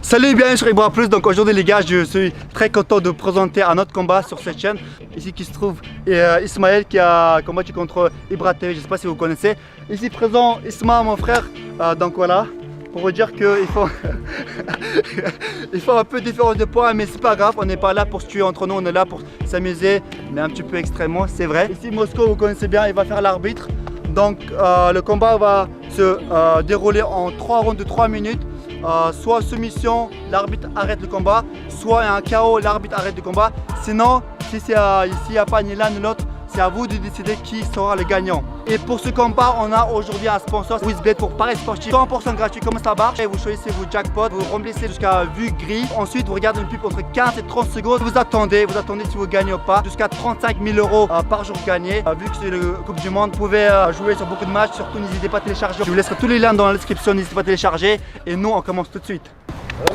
Salut, bienvenue sur Ibra Plus. Donc aujourd'hui les gars, je suis très content de vous présenter un autre combat sur cette chaîne. Ici qui se trouve Ismaël qui a combattu contre Ibra TV, je ne sais pas si vous connaissez. Ici présent Isma, mon frère. Donc voilà, pour vous dire qu'il faut il faut un peu de différence de poids, mais c'est pas grave, on n'est pas là pour se tuer entre nous, on est là pour s'amuser, mais un petit peu extrêmement, c'est vrai. Ici Mosco, vous connaissez bien, il va faire l'arbitre. Donc le combat va se dérouler en 3 rounds de 3 minutes. Soit soumission, l'arbitre arrête le combat, soit un KO, l'arbitre arrête le combat. Sinon, si ici il n'y a pas ni l'un ni l'autre, c'est à vous de décider qui sera le gagnant. Et pour ce combat, on a aujourd'hui un sponsor, WizBet pour Paris Sportif, 100% gratuit. Comment ça marche? Vous choisissez vos jackpots, vous remplissez jusqu'à vue gris. Ensuite, vous regardez une pub entre 15 et 30 secondes. Vous attendez si vous gagnez ou pas. Jusqu'à 35 000 € par jour gagné. Vu que c'est le Coupe du Monde, vous pouvez jouer sur beaucoup de matchs. Surtout, n'hésitez pas à télécharger. Je vous laisserai tous les liens dans la description. N'hésitez pas à télécharger. Et nous, on commence tout de suite.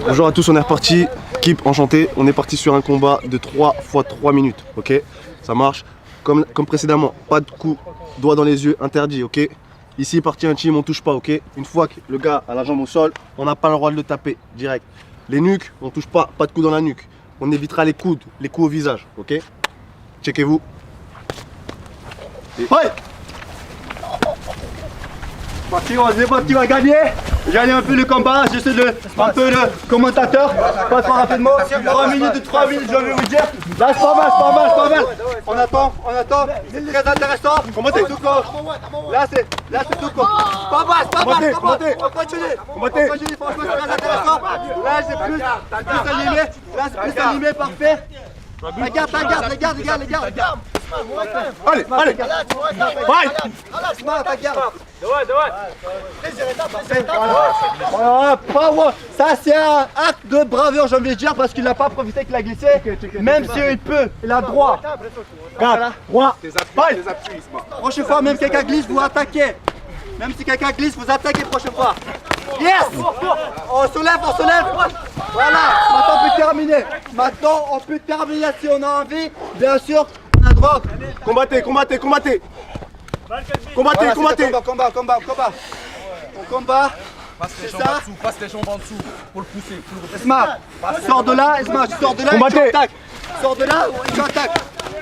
Bonjour à tous, on est reparti. Équipe, enchanté. On est parti sur un combat de 3 x 3 minutes. Ok, ça marche. Comme précédemment, pas de coup, doigt dans les yeux, interdit, ok. Ici, partie intime, on touche pas, ok. Une fois que le gars a la jambe au sol, on n'a pas le droit de le taper direct. Les nuques, on touche pas, pas de coup dans la nuque. On évitera les coudes, les coups au visage, ok. Checkez-vous. Ouais. C'est parti, va gagner. Gagner un peu le combat, je suis un peu le commentateur. Pas trop rapidement. 3 minutes, je vais vous dire. Là c'est pas mal. On attend. C'est très intéressant. Combattez. Tout corps. Là c'est tout corps. Pas mal. On continue, franchement c'est très intéressant. Là c'est plus animé. Là c'est plus animé, parfait. Regarde. Allez. Ça c'est un acte de bravure, j'ai envie de dire, parce qu'il n'a pas profité qu'il a glissé. Même s'il peut, il a droit. Droit. Prochaine fois, même quelqu'un glisse, vous attaquez. Même si quelqu'un glisse, vous attaquez prochaine fois. Yes! On se lève. Voilà, maintenant on peut terminer si on a envie. Bien sûr, on a droit. Combattez. Voilà, combat. On combat. C'est ça. Passe les jambes en dessous pour le pousser. Esma, sors de là, tu sors de là et tu attaques. Sors de là et tu attaques.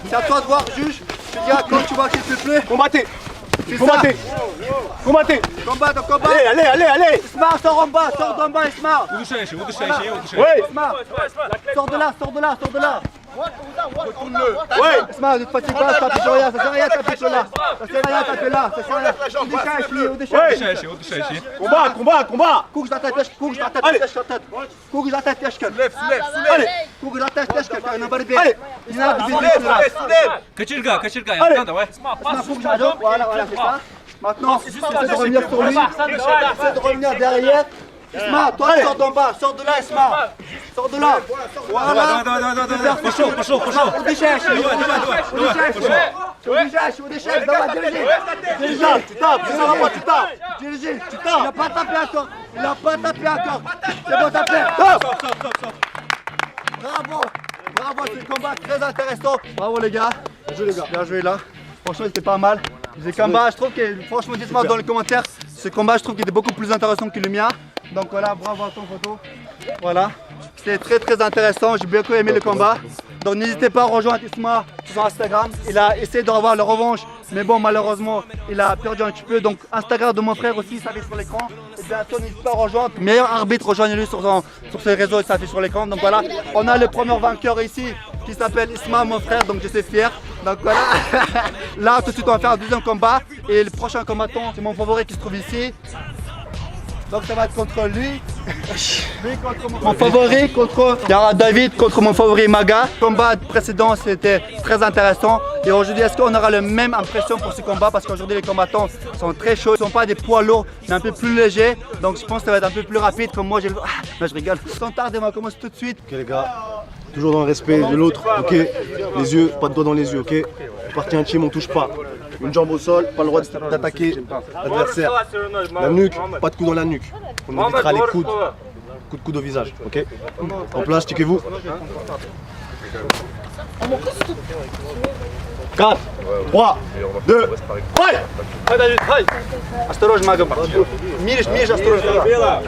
C'est à toi de voir, juge. Tu diras quand tu vois qu'il te plaît. Combattez. Allez. Esma, sors d'en bas, Esma. Ouais. Esma, sors de là. Ouais. Esma, ne te fatigue pas, tape sur rien, ça sert à rien de taper sur là. Ça sert à rien de taper là, Au déchet. Combat. Cours la tête, Maintenant, essaie de revenir sur lui, essaie de revenir derrière. Isma, toi sors d'en bas, sors de là Isma. Sors de là. Voilà. Chaud. Au déchet. Tu tapes. Il n'a pas tapé encore. C'est bon, tapé. Bravo, c'est un combat très intéressant. Bravo les gars. Bien joué là. Franchement, c'était pas mal. Ce combat, je trouve que, franchement, dites-moi dans les commentaires, ce combat, je trouve qu'il était beaucoup plus intéressant que le mien. Donc voilà, bravo à ton photo. Voilà, c'était très intéressant. J'ai beaucoup aimé le combat. Donc n'hésitez pas à rejoindre Isma sur Instagram. Il a essayé de revoir la revanche, mais bon, malheureusement, il a perdu un petit peu. Donc Instagram de mon frère aussi, ça affiche sur l'écran. Et bien sûr, n'hésitez pas à rejoindre. Meilleur arbitre, rejoignez-le sur ses réseaux, ça affiche sur l'écran. Donc voilà, on a le premier vainqueur ici qui s'appelle Isma, mon frère, donc je suis fier. Donc voilà, là tout de suite on va faire un deuxième combat. Et le prochain combattant, c'est mon favori qui se trouve ici. Donc ça va être contre lui. Mon favori contre David, contre mon favori Maga. Le combat précédent c'était très intéressant. Et aujourd'hui, est-ce qu'on aura la même impression pour ce combat? Parce qu'aujourd'hui les combattants sont très chauds. Ils ne sont pas des poids lourds, mais un peu plus légers. Donc je pense que ça va être un peu plus rapide. Comme moi, non, je rigole. Sans tarder, on va commencer tout de suite. Ok les gars, toujours dans le respect de l'autre, ok. Les yeux, pas de doigts dans les yeux, ok. Partie intime, on touche pas. Une jambe au sol, pas le droit d'attaquer l'adversaire. La nuque, pas de coup dans la nuque. On évitera les coudes. Coup de coude au visage, ok. En place, checkez-vous. 4, 3, 2, ouais. Осторожно, Мага. Мириш, осторожно.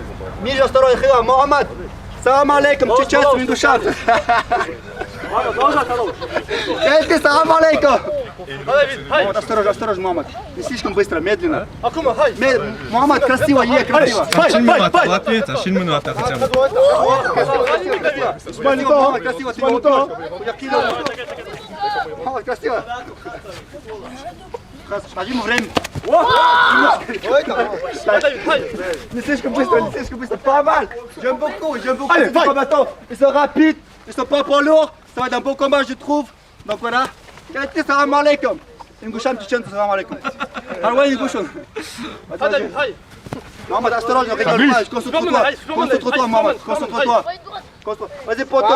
Мириш, осторожно, Моhammed. Salam alaikum, tchatcha, min gusham. Кайти, салам алейкум. Осторожно, Мухаммад. Не слишком быстро, медленно. Мухаммад, красиво, красиво. Тащин минута хотя бы. Мухаммад, красиво, ты его Мухаммад, красиво. Скажи ему время. Не слишком быстро, pas mal. J'aime beaucoup, ces combattants. Ils sont rapides, ils sont pas pour lourds. Ça va être un beau combat, je trouve. Donc voilà. Kayati, salam alaikum. Une goucham, tu tiens, salam alaikum. Alwa, une goucham. Mohamed, astoraj, ne rigole pas. Concentre-toi, Mohamed. Concentre-toi. Vas-y, poto,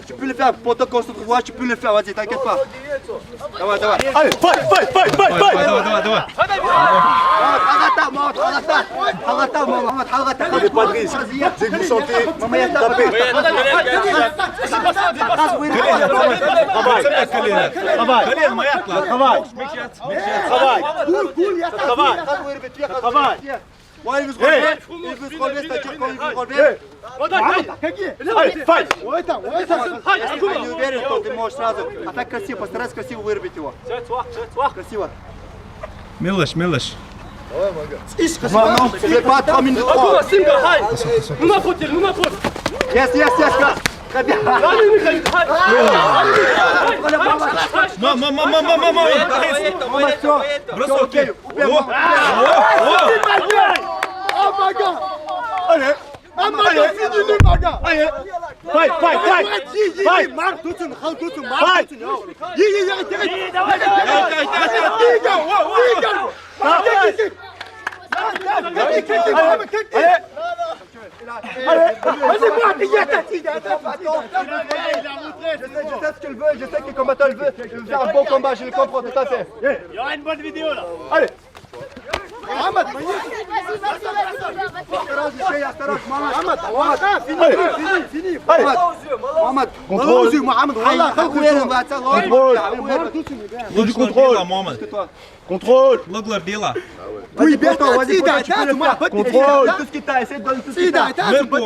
tu peux le faire. Poto, concentre-toi, tu peux le faire. Vas-y, t'inquiète pas. Давай. Allez, fight. Prenez pas de risque. Dès que vous sentez, tapez. Travail. Ouais, il veut se relever, c'est-à-dire quand il veut se relever. Allez, fight. Я не уверен, что ты можешь сразу. А так красиво, постарайся красиво вырубить его. Красиво. Милыш. Non, c'est pas 3 minutes 3. Yes, très bien. Je sais ce qu'il veut, je sais que le combattant le veut. Il veut faire un bon combat, je le comprends tout à fait. Il y aura une bonne vidéo là. Allez. Mohamed, fini. Mohamed, contrôle. Du contrôle. Contrôle. Loglar dela. Oui, bien sûr, vas-y, tu peux le faire. Contrôle. Tout ce qu'il t'a, essaie de donner tout ce qu'il t'a. Мертво.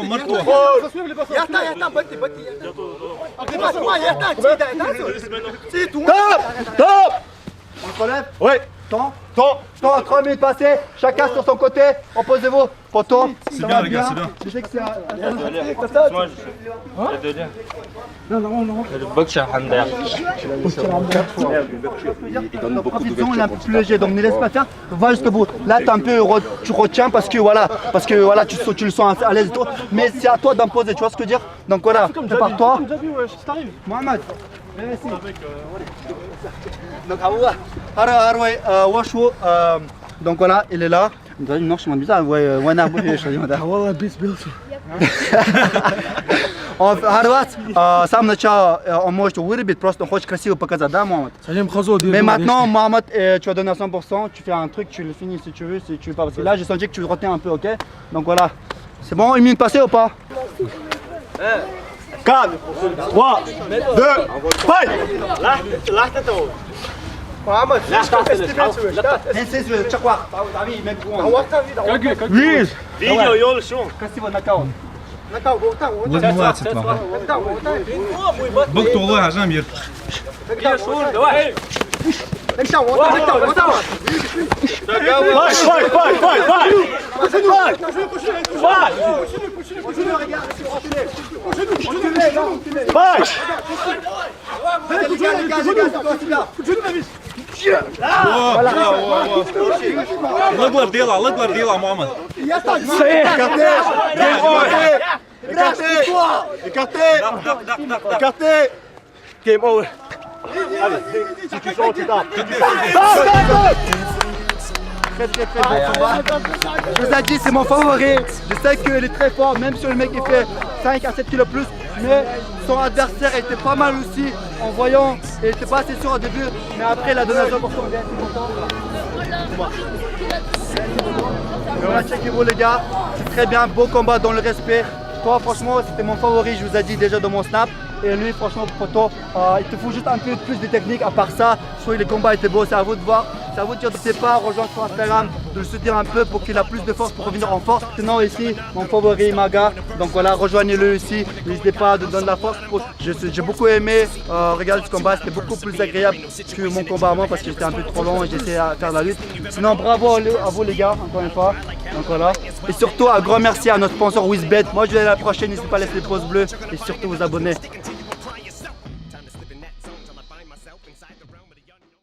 Top. On se relève. Ouais. Temps, 3 minutes passées, chacun sur son côté, opposez-vous, poteau, ça va les gars, c'est bien. Je sais que c'est Profites-en, il est un peu plus léger, donc ne laisse pas faire, va jusqu'au bout. Là, tu retiens parce que voilà, tu le sens à l'aise et tout, mais c'est à toi d'imposer, tu vois ce que je veux dire? Donc voilà, prépare-toi. Mohamed, viens ici. Donc donc voilà, il est là. Non, je suis bizarre. Сам начал, он может вырубить, просто он хочет красиво показать, да, Mohamed? Mais maintenant, Mohamed, tu vas donner à 100%, tu fais un truc, tu le finis si tu veux pas. Parce que là, j'ai senti que tu retiens un peu, ok? Donc voilà. C'est bon, une minute passée ou pas? 4, 3, 2, fight. Видишь? Видео, ёл, шо? Красиво нокаут. Возмывается твоя. Бог толы ажам ер. Давай. Loglar dela, Mohamed. Écarté. Game over. Allez, si tu sens, tu tapes. Très bon combat. Je vous ai dit, c'est mon favori. Je sais qu'il est très fort, même si le mec il fait 5 à 7 kilos plus. Mais son adversaire était pas mal aussi en voyant. Il était pas assez sûr au début, mais après il a donné à 100%. Voilà, checkez-vous les gars. C'est très bien, beau combat dans le respect. Toi, franchement, c'était mon favori, je vous ai dit déjà dans mon snap. Et lui, franchement, Poto, il te faut juste un peu plus de technique. À part ça, je trouvais que les combats étaient beaux, c'est à vous de voir. Ça vous tire de ses pas, rejoindre sur Instagram, de le soutenir un peu pour qu'il a plus de force pour revenir en force. Sinon ici, mon favori Maga. Donc voilà, rejoignez-le ici. N'hésitez pas à donner de la force. J'ai beaucoup aimé regarder ce combat. C'était beaucoup plus agréable que mon combat à moi parce que c'était un peu trop long et j'essayais à faire la lutte. Sinon, bravo à vous les gars, encore une fois. Donc voilà. Et surtout, un grand merci à notre sponsor WizBet. Moi, je vais à la prochaine. N'hésitez pas à laisser les pouces bleus et surtout vous abonner.